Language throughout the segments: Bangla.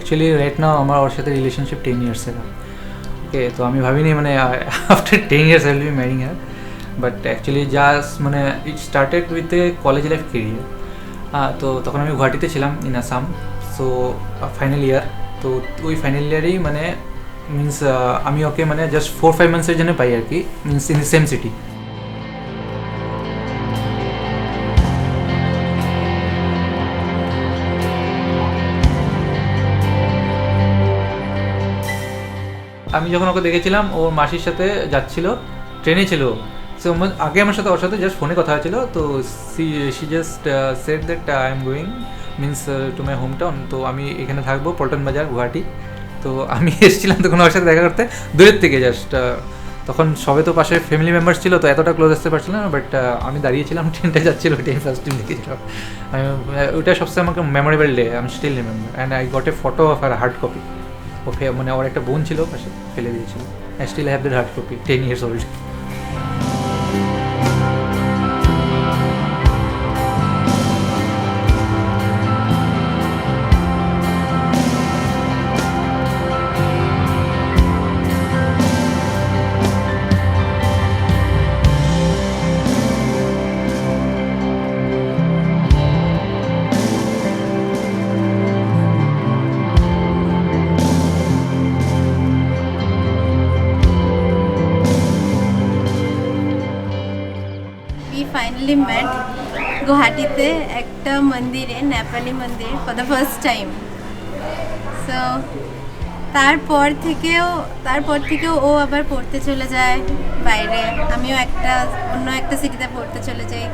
অ্যাকচুয়ালি রাইট নাও আমার ওর সাথে রিলেশনশিপ 10 ইয়ার্সের। ওকে, তো আমি ভাবিনি মানে after 10 years I will be marrying her, but actually just মানে it started with a college life career. তো তখন আমি গুয়াহাটিতে ছিলাম in Assam, so final year. তো ওই ফাইনাল ইয়ারেই মানে মিনস আমি ওকে মানে জাস্ট 4-5 মান্থসের জন্য পাই আর কি, means in the same city. আমি যখন ওকে দেখেছিলাম ওর মাসির সাথে যাচ্ছিল, ট্রেনে ছিল। সো আগে আমার সাথে ওর সাথে জাস্ট ফোনে কথা হয়েছিল। তো she just said that I am going means to my home town, তো আমি এখানে থাকবো পল্টন বাজার গুয়াহাটি। তো আমি এসেছিলাম তখন ওর সাথে দেখা করতে দূরের থেকে জাস্ট। তখন সবে তো পাশে ফ্যামিলি মেম্বার্স ছিল, তো এতটা ক্লোজ আসতে পারছিলাম না, বাট আমি দাঁড়িয়েছিলাম, ট্রেনটা যাচ্ছিল, ট্রেন ফার্স্ট ট্রেন দেখেছিলাম। ওইটা সবচেয়ে আমাকে মেমোরেবল ডে, আমি still remember. And I got a photo of her hard copy. মানে ওর একটা বোন ছিল পাশে, ফেলে দিয়েছিল। I still have that hard copy, 10 years old. We finally met গুয়াহাটিতে একটা মন্দিরে, নেপালি মন্দির, for the first time. So তারপর থেকেও ও আবার পড়তে চলে যায় বাইরে, আমিও অন্য একটা সিটিতে পড়তে চলে যাই।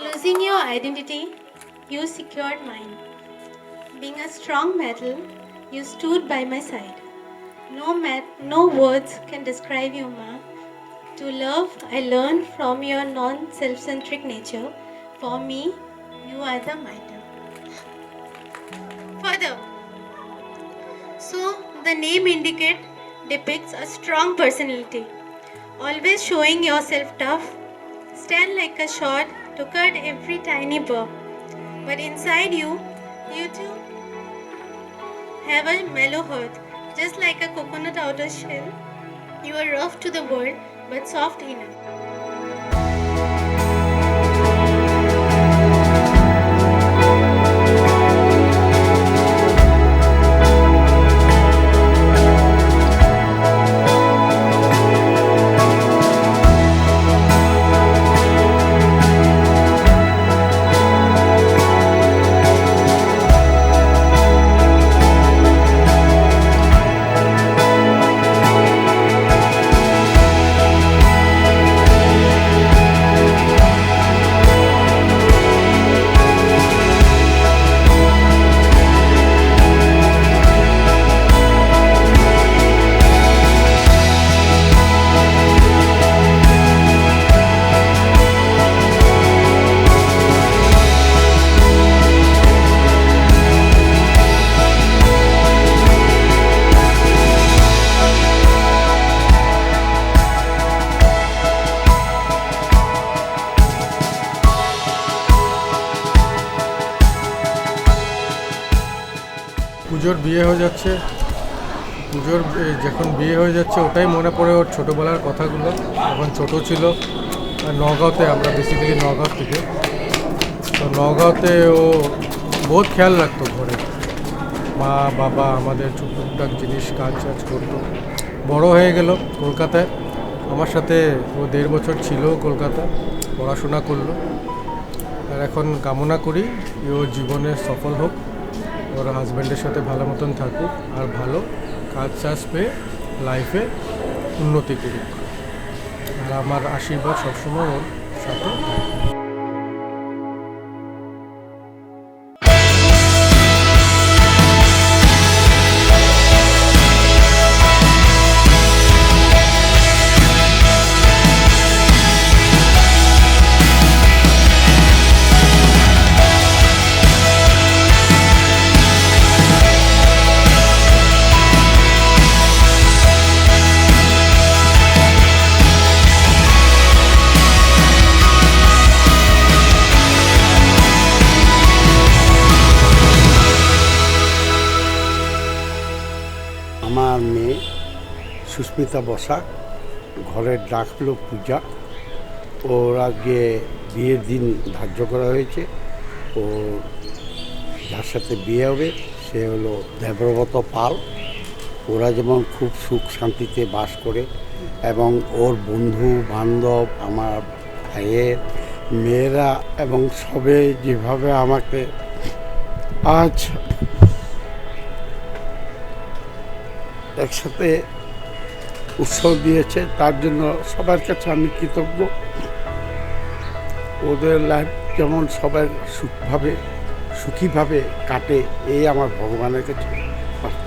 Losing your identity, you secured mine. Being a strong metal, you stood by my side. No words can describe you, Ma. To love, I learned from your non-self-centric nature. For me, you are the mitre. Further, so the name depicts a strong personality, always showing yourself tough. Stand like a sword to cut every tiny burr. But inside you too have a mellow heart, just like a coconut outer shell. You are rough to the world, but soft inner. পুজোর বিয়ে হয়ে যাচ্ছে, যখন বিয়ে হয়ে যাচ্ছে ওটাই মনে পড়ে ওর ছোটোবেলার কথাগুলো, যখন ছোটো ছিল। আর নগাঁওতে, আমরা বেসিক্যালি নগাঁও থেকে, তো নগাঁওতে ও বহুত খেয়াল রাখতো ঘরে, মা বাবা আমাদের টুকটাক জিনিস কাজ করতো। বড় হয়ে গেল কলকাতায়, আমার সাথে ও 1.5 বছর ছিল কলকাতা, পড়াশোনা করলো। আর এখন কামনা করি ও জীবনে সফল হোক, ওর হাজব্যান্ডের সাথে ভালো মতন থাকুক আর ভালো কাজ চাষ পেয়ে লাইফে উন্নতি করুক, আর আমার আশীর্বাদ সবসময় ওর সাথে থাকবে। আমার মেয়ে সুস্মিতা বসাক, ঘরের ডাক হলো পূজা। ওর আগে বিয়ের দিন ধার্য করা হয়েছে। ও যার সাথে বিয়ে হবে সে হলো দেবব্রত পাল। ওরা যেমন খুব সুখ শান্তিতে বাস করে, এবং ওর বন্ধু বান্ধব, আমার ভাইয়ের মেয়েরা এবং সবে যেভাবে আমাকে আজ একসাথে উৎসব দিয়েছে, তার জন্য সবার কাছে আমি কৃতজ্ঞ। ওদের লাইফ যেমন সবার সুখীভাবে কাটে, এই আমার ভগবানের কাছে প্রার্থনা।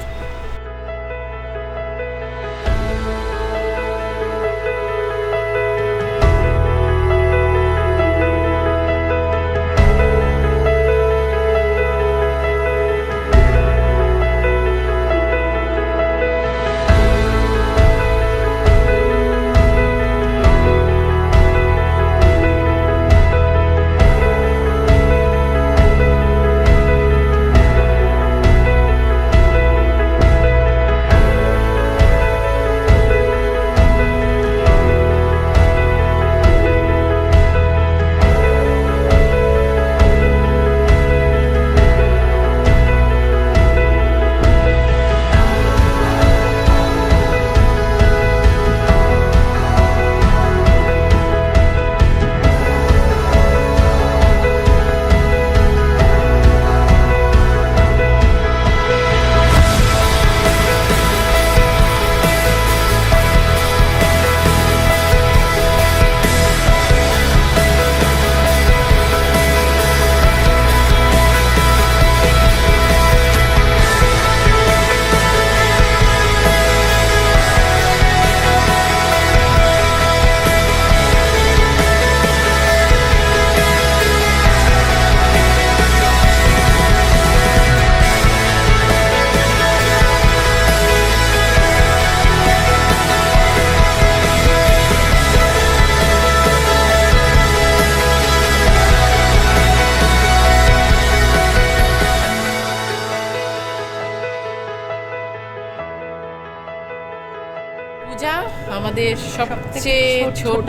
পূজা আমাদের সবচেয়ে ছোট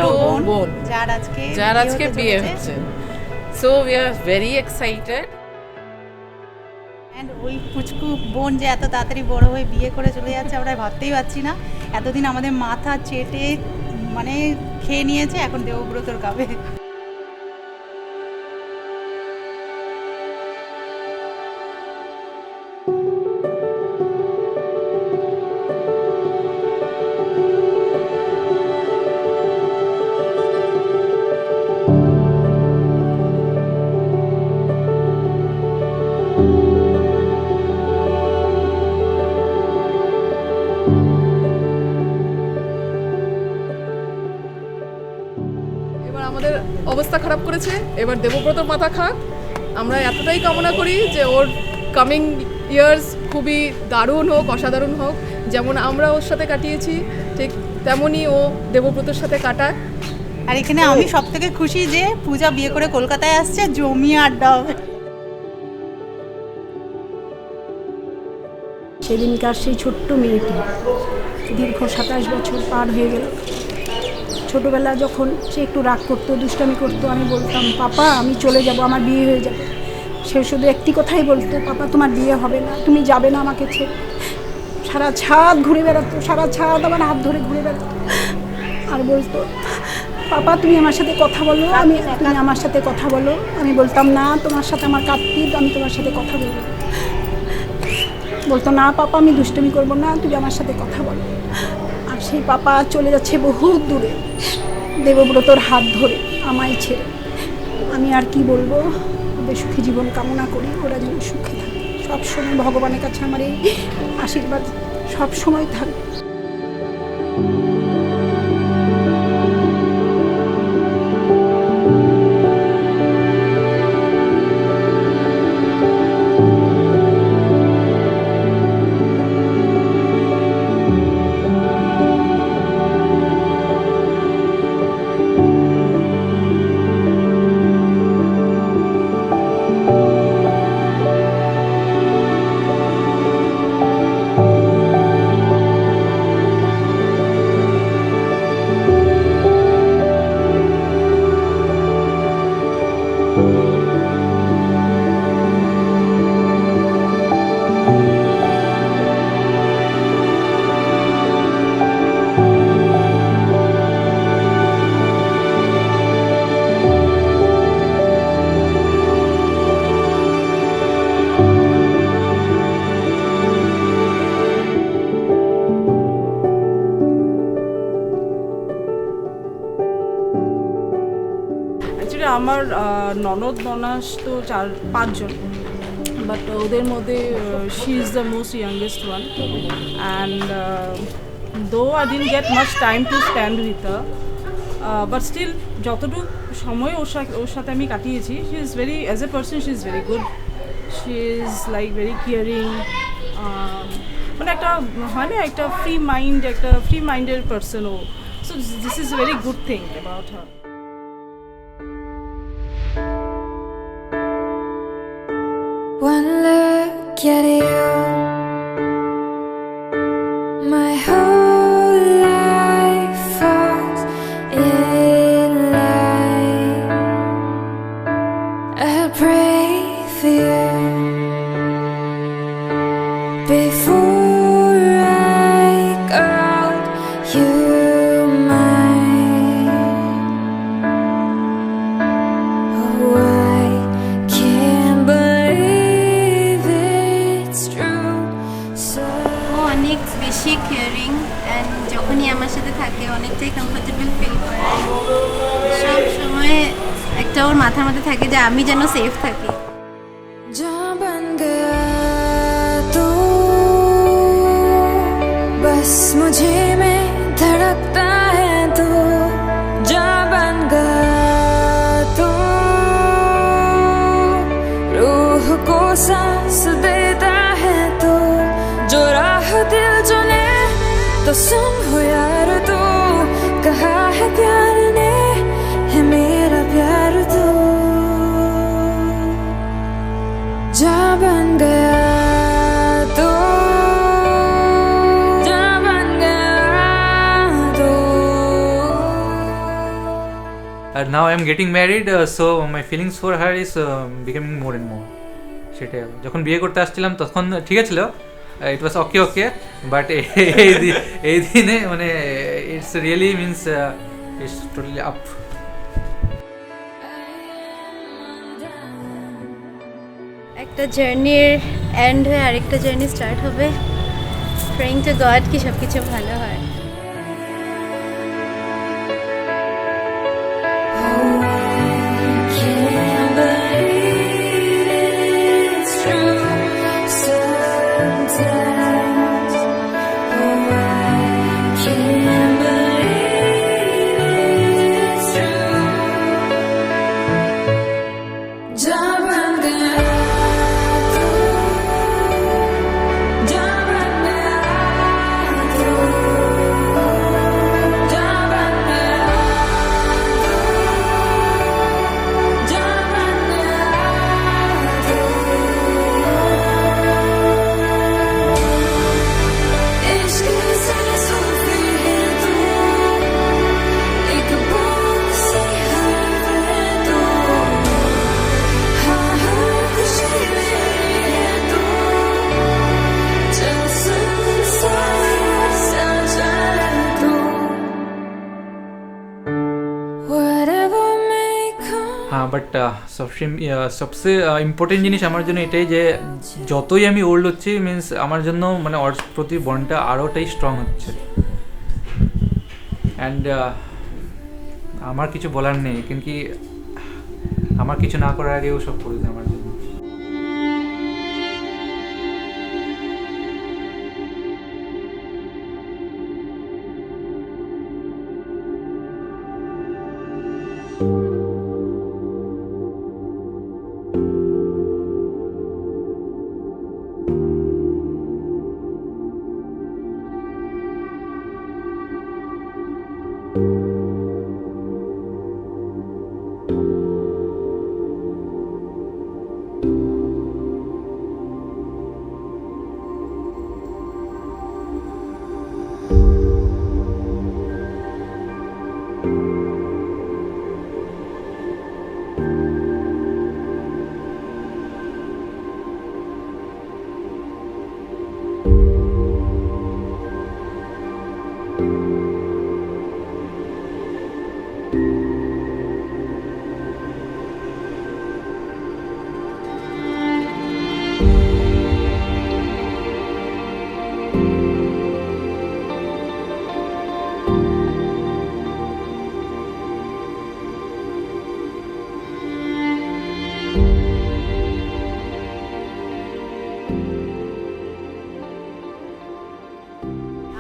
বোন, যার আজকে বিয়ে হচ্ছে। So we are very excited. And ওই পুচকু বোন যে এত তাড়াতাড়ি বড় হয়ে বিয়ে করে চলে যাচ্ছে, আমরা ভাবতেই পারছি না। এতদিন আমাদের মাথা চেটে মানে খেয়ে নিয়েছে, এখন দেবব্রতর গাবে। এবার আমাদের অবস্থা খারাপ করেছে, এবার দেবব্রতর মাথা খাক। আমরা এতটাই কামনা করি যে ওর কামিং ইয়ার্স খুবই দারুণ হোক, অসাধারণ হোক। যেমন আমরা ওর সাথে কাটিয়েছি, ঠিক তেমনই ও দেবব্রতর সাথে কাটাক। আর এখানে আমি সব থেকে খুশি যে পূজা বিয়ে করে কলকাতায় আসছে, জমিয়ে আড্ডা হবে। সেদিনকার সেই ছোট্ট মেয়েটি দীর্ঘ 27 বছর পার হয়ে গেল। ছোটোবেলা যখন সে একটু রাগ করতো, দুষ্টামি করতো, আমি বলতাম পাপা আমি চলে যাব, আমার বিয়ে হয়ে যাবে। সে শুধু একটি কথাই বলতো, পাপা তোমার বিয়ে হবে না, তুমি যাবে না আমাকে ছেড়ে। সারা ছাদ ঘুরে বেড়াতো, সারা ছাদ আমার হাত ধরে ঘুরে বেড়াতো আর বলতো পাপা তুমি আমার সাথে কথা বলো, তুমি আমার সাথে কথা বলো। আমি বলতাম না, তোমার সাথে আমার কাঁদতি, আমি তোমার সাথে কথা বলবো। বলতো না পাপা আমি দুষ্টুমি করবো না, তুমি আমার সাথে কথা বলো। আর সেই পাপা চলে যাচ্ছে বহুত দূরে দেবব্রতর হাত ধরে আমায় ছেড়ে। আমি আর কি বলবো, ওদের সুখী জীবন কামনা করি, ওরা যেন সুখে থাকে সবসময়। ভগবানের কাছে আমার এই আশীর্বাদ সবসময় থাকবে। অ্যাকচুয়ালি আমার ননদ ননাস তো 4-5 জন, বাট ওদের মধ্যে she is the most youngest one. And though I didn't get much time to spend with her, but still যতটুকু সময় ওর সাথে আমি কাটিয়েছি, she is very, as a person she is very good, she is like very caring. মানে একটা হয় না, একটা ফ্রি মাইন্ডেড পার্সন ও। So this is very good thing about her. One look at you, my whole life falls in line. I'll pray for you before I call you mine. Oh, I can't believe it's true. So ও অনেক বেশি কেয়ারিং অ্যান্ড যখনই আমার সাথে থাকে অনেকটাই কমফোর্টেবল ফিল করে। সব সময় একটা ওর মাথার মধ্যে থাকে যে আমি যেন সেফ থাকি। जहाँ बन गया तू, बस मुझे में धड़कता है तू। जहाँ बन गया तू, रूह को सांस देता है तू। जो राह दिल चुने तो सुन हो यार तू, कहा है प्यार ने है मेरा प्यार तू। जा बन गया तू, जा बन गया तू। And now I'm getting married, so my feelings for her is becoming more and more. সেটা যখন বিয়ে করতে আসছিলাম তখন ঠিক ছিল, ইট ওয়াজ ওকে, বাট এই দিনে মানে it's really means it's totally up. একটা জার্নির এন্ড হয়ে আরেকটা জার্নি স্টার্ট হবে। প্রেইং টু গড কি সব কিছু ভালো হয়। Can't believe it's true. Sometimes, oh, I can't believe it's true. जा बन गया तू, जा बन गया तू। হ্যাঁ, বাট সবচেয়ে ইম্পর্টেন্ট জিনিস আমার জন্য এটাই যে যতই আমি ওল্ড হচ্ছি মিন্স আমার জন্য মানে ওর প্রতি বন্ডটা আরোটাই স্ট্রং হচ্ছে। অ্যান্ড আমার কিছু বলার নেই, কিন্তু আমার কিছু না করার আগেও সব করে দেয় আমার জন্য।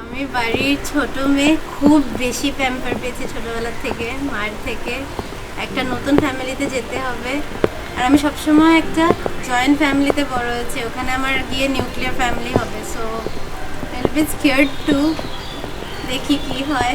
আমি বাড়ির ছোট মেয়ে, খুব বেশি প্যাম্পার পেয়েছি ছোটবেলা থেকে মার থেকে। একটা নতুন ফ্যামিলিতে যেতে হবে, আর আমি সবসময় একটা জয়েন্ট ফ্যামিলিতে বড় হয়েছি, ওখানে আমার গিয়ে নিউক্লিয়ার ফ্যামিলি হবে। So I will be scared to, দেখি কি হয়।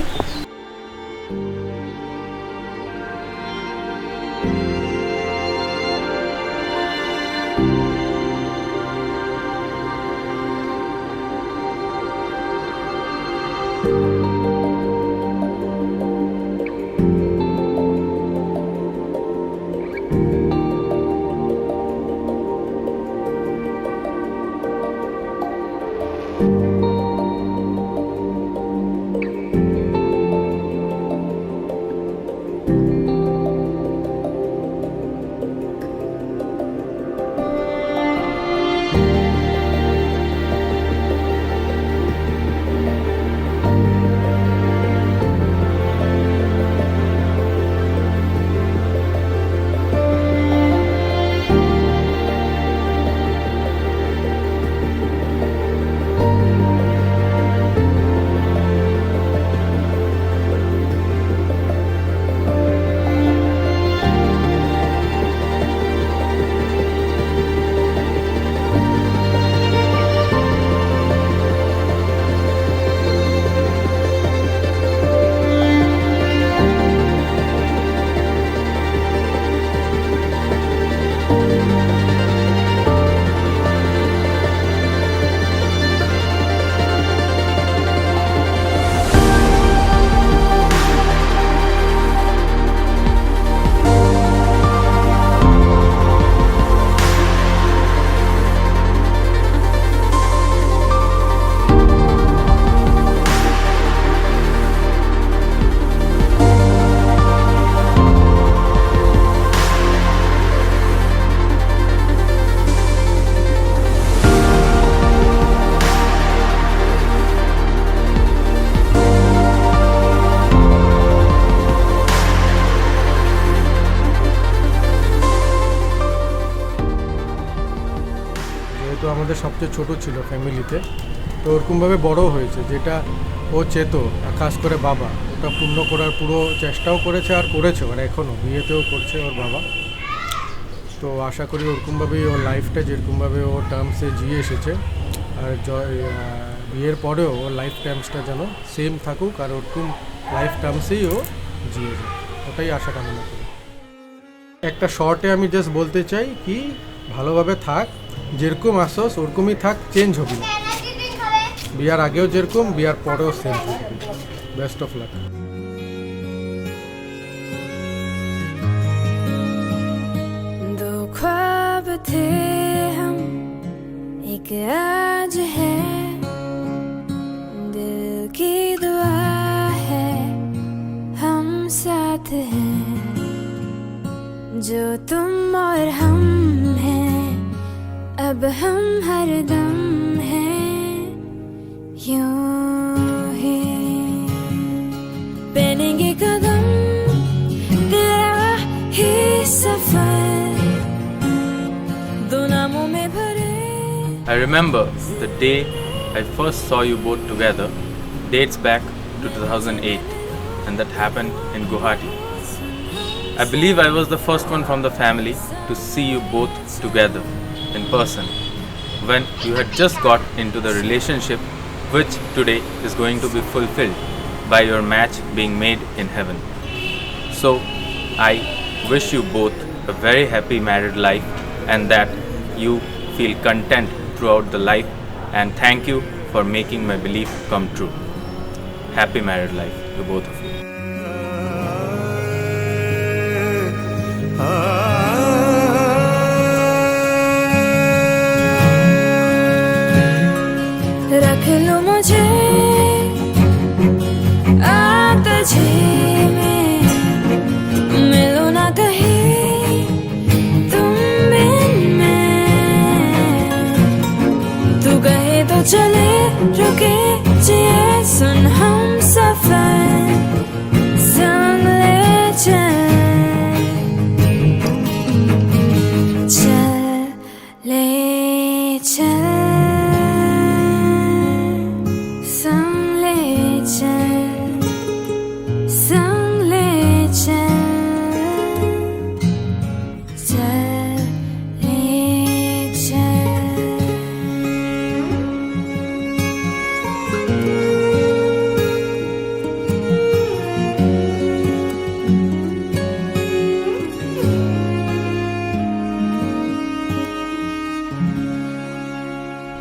যেহেতু আমাদের সবচেয়ে ছোট ছিল ফ্যামিলিতে, তো ওরকমভাবে বড় হয়েছে, যেটা ও চেত খাস করে বাবা, ওটা পূর্ণ করার পুরো চেষ্টাও করেছে আর করেছে, মানে এখনও বিয়েতেও করছে ওর বাবা। তো আশা করি ওরকমভাবেই ওর লাইফটা যেরকমভাবে ও টার্মসে জিয়ে এসেছে, আর বিয়ের পরেও ওর লাইফ টার্মসটা যেন সেম থাকুক, আর ওরকম লাইফ টার্মসেই ও জিয়ে যায়, ওটাই আশা কামনা করি। একটা শর্টে আমি জাস্ট বলতে চাই কি, ভালোভাবে থাক, যেরকম আসস ওরকমই থাক, চেঞ্জ হবি না। বিয়ার আগেও যেরকম, বিয়ার পরেও সেম থাকবি। Best of luck. दो ख्वाब थे हम, एक आज है, दिल की दुआ है हम साथ हैं, जो तुम और हम हैं, अब हम हरदम हैं यूं ही पहनेंगे कदम तेरा ही सफर दो नामों में भरे. I remember the day I first saw you both together dates back to 2008, and that happened in Guwahati. I believe I was the first one from the family to see you both together in person when you had just got into the relationship which today is going to be fulfilled by your match being made in heaven. So I wish you both a very happy married life and that you feel content throughout the life, and thank you for making my belief come true. Happy married life to both of you. रख लो मुझे आतझे में, मिलो ना कहीं तुम बिन मैं. तू कहे तो चले रुके जिए सुन हम सफर संग ले चल ले चल संग ले चल संग ले चल ले चल.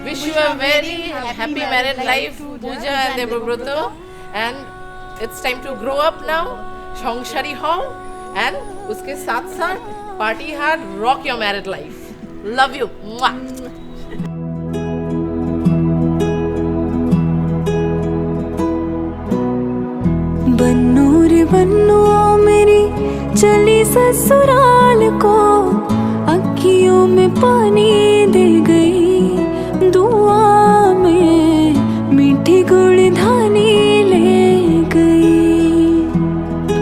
Wish you a very happy married life, Pooja and Debobroto. And it's time to grow up now, সংসারী হও, and उसके साथ साथ party hard, rock your married life. Love you. Mwah. बन्नू रे बन्नू मेरी चली ससुराल को, अखियों में पानी दे गई दुआ में मीठी गुड़धानी ले गई.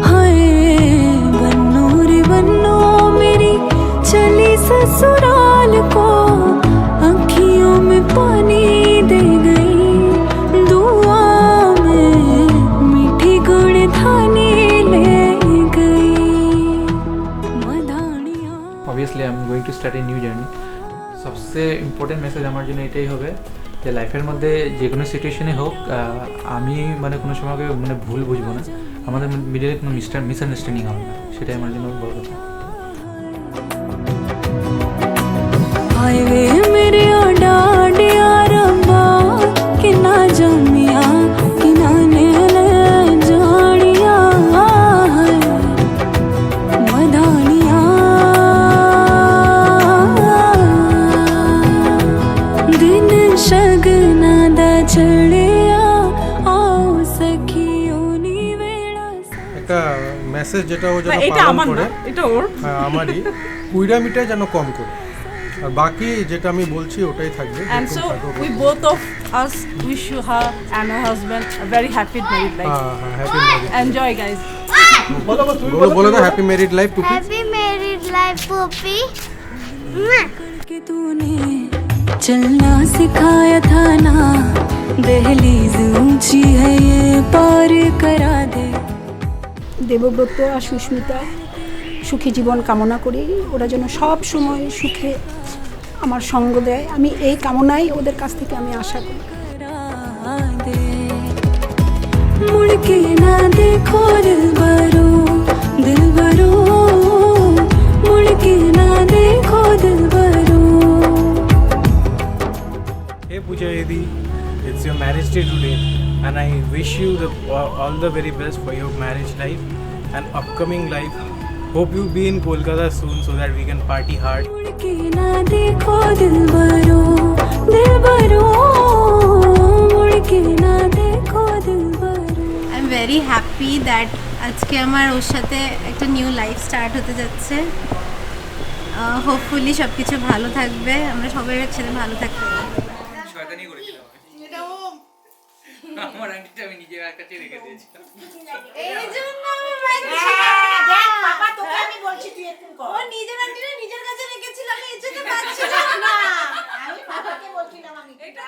हाय बन्नू रे बन्नू मेरी चली ससुराल को, अखियों में पानी दे गई दुआ में मीठी गुड़धानी ले गई. मधानिया obviously I am going to start a new journey. সবচেয়ে ইম্পর্টেন্ট মেসেজ আমার জন্য এটাই হবে যে লাইফের মধ্যে যে কোনো সিচুয়েশনে হোক আমি মানে কোনো সময় মানে ভুল বুঝবো না, আমাদের মিডিলে কোনো মিসআন্ডারস্ট্যান্ডিং হবে না, সেটাই আমার জন্য বড় কথা. हायवे मेरे डाडिया रब्बा किना जमिया किना ने जानिया मधानिया. दिन शगना दा चढ़िया आओ सखियो नी वेड़ा. একটা মেসেজ যেটা ও যেন এটা পালন আমার করে, না, এটা ওর. হ্যাঁ আমারই, কুইরামিটা যেন কম করে, আর বাকি যেটা আমি বলছি ওটাই থাকবে. And যেরকম so থাকুক। we both of us wish you her and her husband a very happy married life. হ্যাঁ হ্যাঁ হ্যাপি ম্যারিড. Enjoy guys. বলো না হ্যাপি ম্যারিড লাইফ টুপি. Happy married life Pupi. कि तूने चलना सिखाया था ना, दहलीज ऊंची है ये पार करा दे. দেবব্রত আর সুস্মিতা সুখী জীবন কামনা করি, ওরা যেন সব সময় সুখে আমার সঙ্গ দেয়, আমি এই কামনাই ওদের কাছ থেকে আমি আশা করি. मुड़ के ना देखो दिलबरो दिलबरो, मुड़ के ना देखो Dilbaro. Hey Pooja Edi, it's your marriage day today, and I wish you all the very best for your marriage life and upcoming life. Hope you be in Kolkata soon so that we can party hard. मुड़ के ना देखो दिलबरो दिलबरो, मुड़ के ना देखो Dilbaro. I'm very happy that আজকে আমার ওর সাথে একটা নিউ লাইফ স্টার্ট হতে যাচ্ছে। হোপফুলি সব কিছু ভালো থাকবে, আমরা সবাই একসাথে ভালো থাকতে পারবো। শয়তানি করেছিলাম আমার আংটিটা আমি নিজের কাছে রেখে দিয়েছিলাম। এই জন্য আমি মানছি দেখ বাবা, তোকে আমি বলছি তুই একটু কর। ও নিজের আংটিটা নিজের কাছে রেখেছিল, আমি এই জন্য পাচ্ছিলাম না। আমি বাবাকে বলছিলাম আমি এটা